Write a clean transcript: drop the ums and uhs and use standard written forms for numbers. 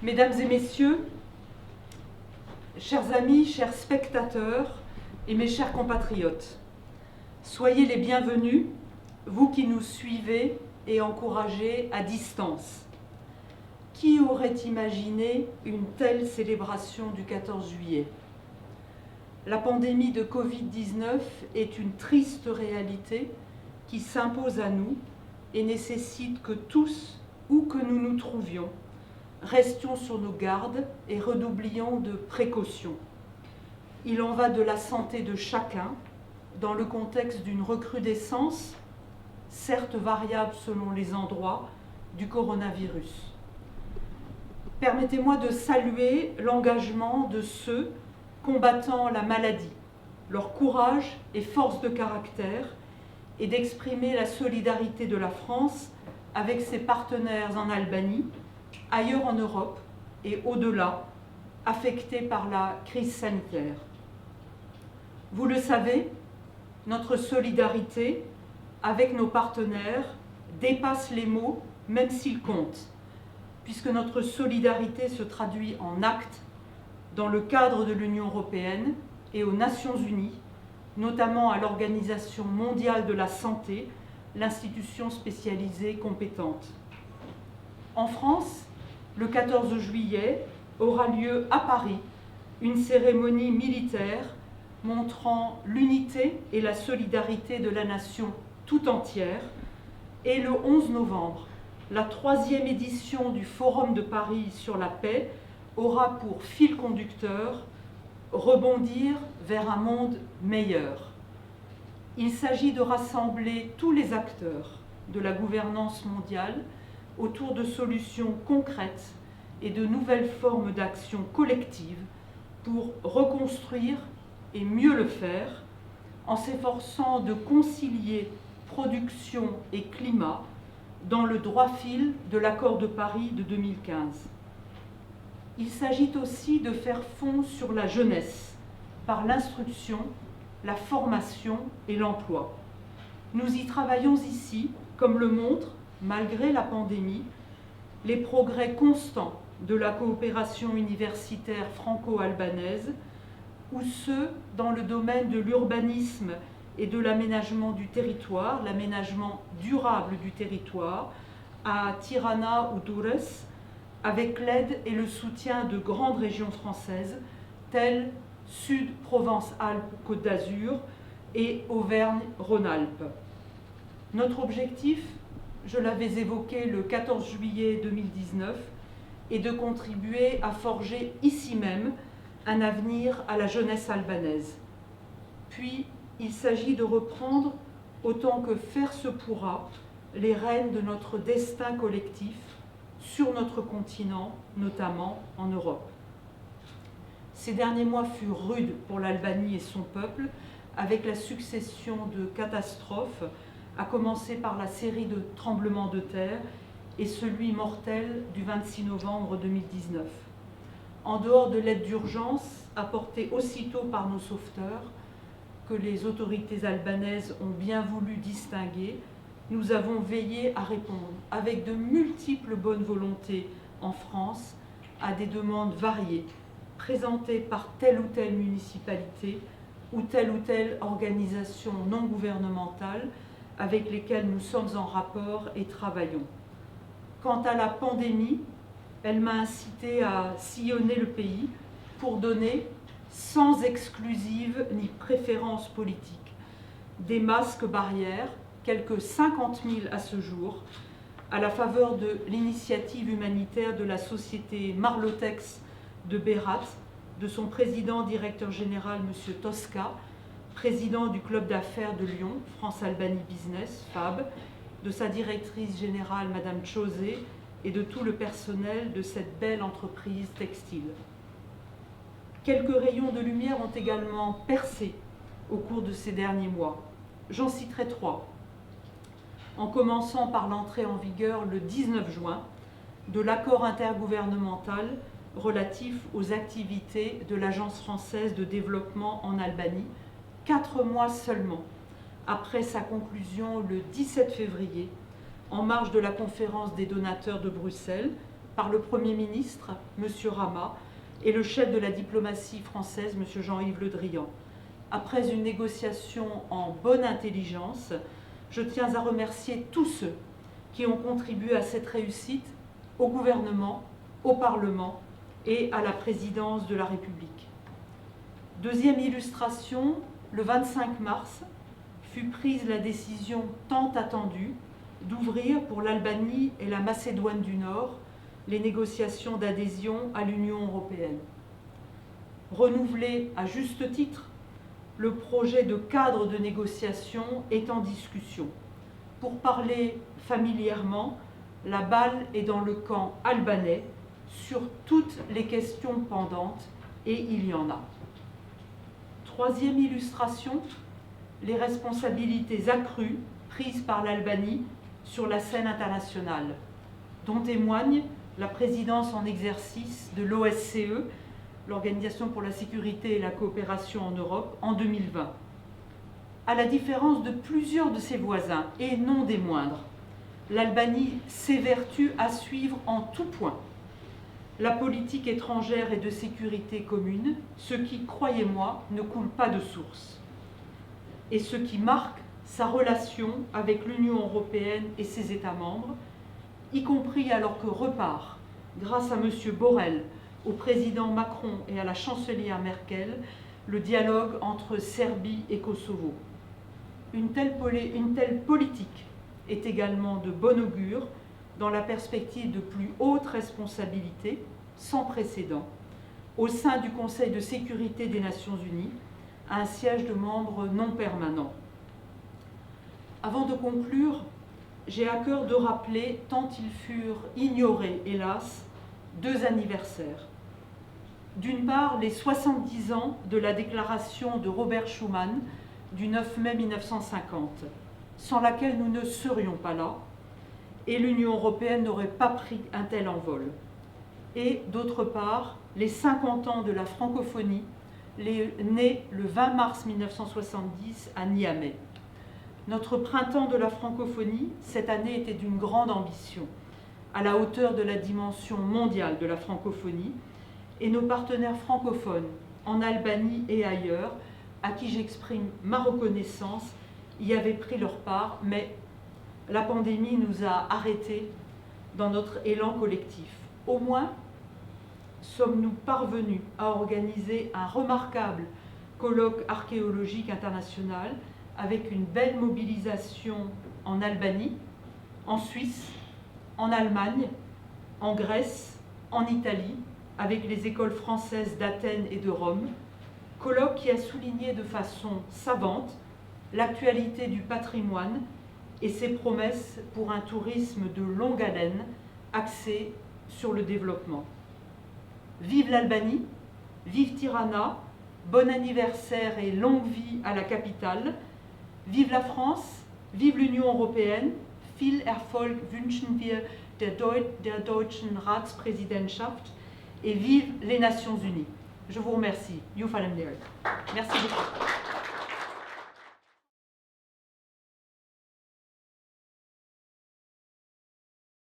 Mesdames et messieurs, chers amis, chers spectateurs et mes chers compatriotes, soyez les bienvenus, vous qui nous suivez et encouragez à distance. Qui aurait imaginé une telle célébration du 14 juillet ? La pandémie de Covid-19 est une triste réalité qui s'impose à nous et nécessite que tous, où que nous nous trouvions, restions sur nos gardes et redoublions de précautions. Il en va de la santé de chacun dans le contexte d'une recrudescence, certes variable selon les endroits, du coronavirus. Permettez-moi de saluer l'engagement de ceux combattant la maladie, leur courage et force de caractère, et d'exprimer la solidarité de la France avec ses partenaires en Albanie, ailleurs en Europe et au-delà, affectés par la crise sanitaire. Vous le savez, notre solidarité avec nos partenaires dépasse les mots, même s'ils comptent, puisque notre solidarité se traduit en actes dans le cadre de l'Union européenne et aux Nations unies, notamment à l'Organisation mondiale de la santé, l'institution spécialisée compétente. En France, le 14 juillet aura lieu à Paris une cérémonie militaire montrant l'unité et la solidarité de la nation tout entière, et le 11 novembre, la 3e édition du Forum de Paris sur la paix aura pour fil conducteur rebondir vers un monde meilleur. Il s'agit de rassembler tous les acteurs de la gouvernance mondiale autour de solutions concrètes et de nouvelles formes d'action collective pour reconstruire et mieux le faire en s'efforçant de concilier production et climat dans le droit fil de l'accord de Paris de 2015. Il s'agit aussi de faire fond sur la jeunesse par l'instruction, la formation et l'emploi. Nous y travaillons ici, comme le montrent, malgré la pandémie, les progrès constants de la coopération universitaire franco-albanaise, ou ceux dans le domaine de l'urbanisme et de l'aménagement du territoire, l'aménagement durable du territoire, à Tirana ou Durrës, avec l'aide et le soutien de grandes régions françaises, telles Sud, Provence-Alpes, Côte d'Azur et Auvergne-Rhône-Alpes. Notre objectif, je l'avais évoqué le 14 juillet 2019, est de contribuer à forger ici même un avenir à la jeunesse albanaise. Puis, il s'agit de reprendre, autant que faire se pourra, les rênes de notre destin collectif sur notre continent, notamment en Europe. Ces derniers mois furent rudes pour l'Albanie et son peuple, avec la succession de catastrophes, à commencer par la série de tremblements de terre et celui mortel du 26 novembre 2019. En dehors de l'aide d'urgence apportée aussitôt par nos sauveteurs, que les autorités albanaises ont bien voulu distinguer, nous avons veillé à répondre avec de multiples bonnes volontés en France à des demandes variées, présentées par telle ou telle municipalité ou telle organisation non gouvernementale avec lesquelles nous sommes en rapport et travaillons. Quant à la pandémie, elle m'a incité à sillonner le pays pour donner, sans exclusive ni préférence politique, des masques barrières, quelques 50 000 à ce jour, à la faveur de l'initiative humanitaire de la société Marlotex de Berat, de son président directeur général M. Tosca, président du club d'affaires de Lyon, France-Albanie Business, FAB, de sa directrice générale Mme Chosé et de tout le personnel de cette belle entreprise textile. Quelques rayons de lumière ont également percé au cours de ces derniers mois. J'en citerai 3. En commençant par l'entrée en vigueur le 19 juin de l'accord intergouvernemental relatif aux activités de l'Agence française de développement en Albanie, 4 mois seulement après sa conclusion le 17 février, en marge de la conférence des donateurs de Bruxelles, par le Premier ministre, M. Rama, et le chef de la diplomatie française, M. Jean-Yves Le Drian. Après une négociation en bonne intelligence, je tiens à remercier tous ceux qui ont contribué à cette réussite, au gouvernement, au Parlement et à la présidence de la République. Deuxième illustration, le 25 mars fut prise la décision tant attendue d'ouvrir pour l'Albanie et la Macédoine du Nord les négociations d'adhésion à l'Union européenne. Renouvelé à juste titre, le projet de cadre de négociation est en discussion. Pour parler familièrement, la balle est dans le camp albanais sur toutes les questions pendantes, et il y en a. Troisième illustration, les responsabilités accrues prises par l'Albanie sur la scène internationale, dont témoigne la présidence en exercice de l'OSCE, l'Organisation pour la sécurité et la coopération en Europe, en 2020. À la différence de plusieurs de ses voisins, et non des moindres, l'Albanie s'évertue à suivre en tout point la politique étrangère et de sécurité commune, ce qui, croyez-moi, ne coule pas de source, et ce qui marque sa relation avec l'Union européenne et ses États membres, y compris alors que repart, grâce à M. Borrell, au président Macron et à la chancelière Merkel, le dialogue entre Serbie et Kosovo. Une telle politique est également de bon augure dans la perspective de plus hautes responsabilités, sans précédent, au sein du Conseil de sécurité des Nations Unies, à un siège de membres non permanents. Avant de conclure, j'ai à cœur de rappeler, tant ils furent ignorés, hélas, deux anniversaires. D'une part, les 70 ans de la déclaration de Robert Schuman du 9 mai 1950, sans laquelle nous ne serions pas là, et l'Union européenne n'aurait pas pris un tel envol. Et d'autre part, les 50 ans de la francophonie, née le 20 mars 1970 à Niamey. Notre printemps de la francophonie, cette année, était d'une grande ambition, à la hauteur de la dimension mondiale de la francophonie, et nos partenaires francophones, en Albanie et ailleurs, à qui j'exprime ma reconnaissance, y avaient pris leur part, mais la pandémie nous a arrêtés dans notre élan collectif. Au moins, sommes-nous parvenus à organiser un remarquable colloque archéologique international avec une belle mobilisation en Albanie, en Suisse, en Allemagne, en Grèce, en Italie, avec les écoles françaises d'Athènes et de Rome, colloque qui a souligné de façon savante l'actualité du patrimoine et ses promesses pour un tourisme de longue haleine axé sur le développement. Vive l'Albanie, vive Tirana, bon anniversaire et longue vie à la capitale, vive la France, vive l'Union européenne, viel Erfolg wünschen wir der deutschen Ratspräsidentschaft et vive les Nations Unies. Je vous remercie. Merci beaucoup.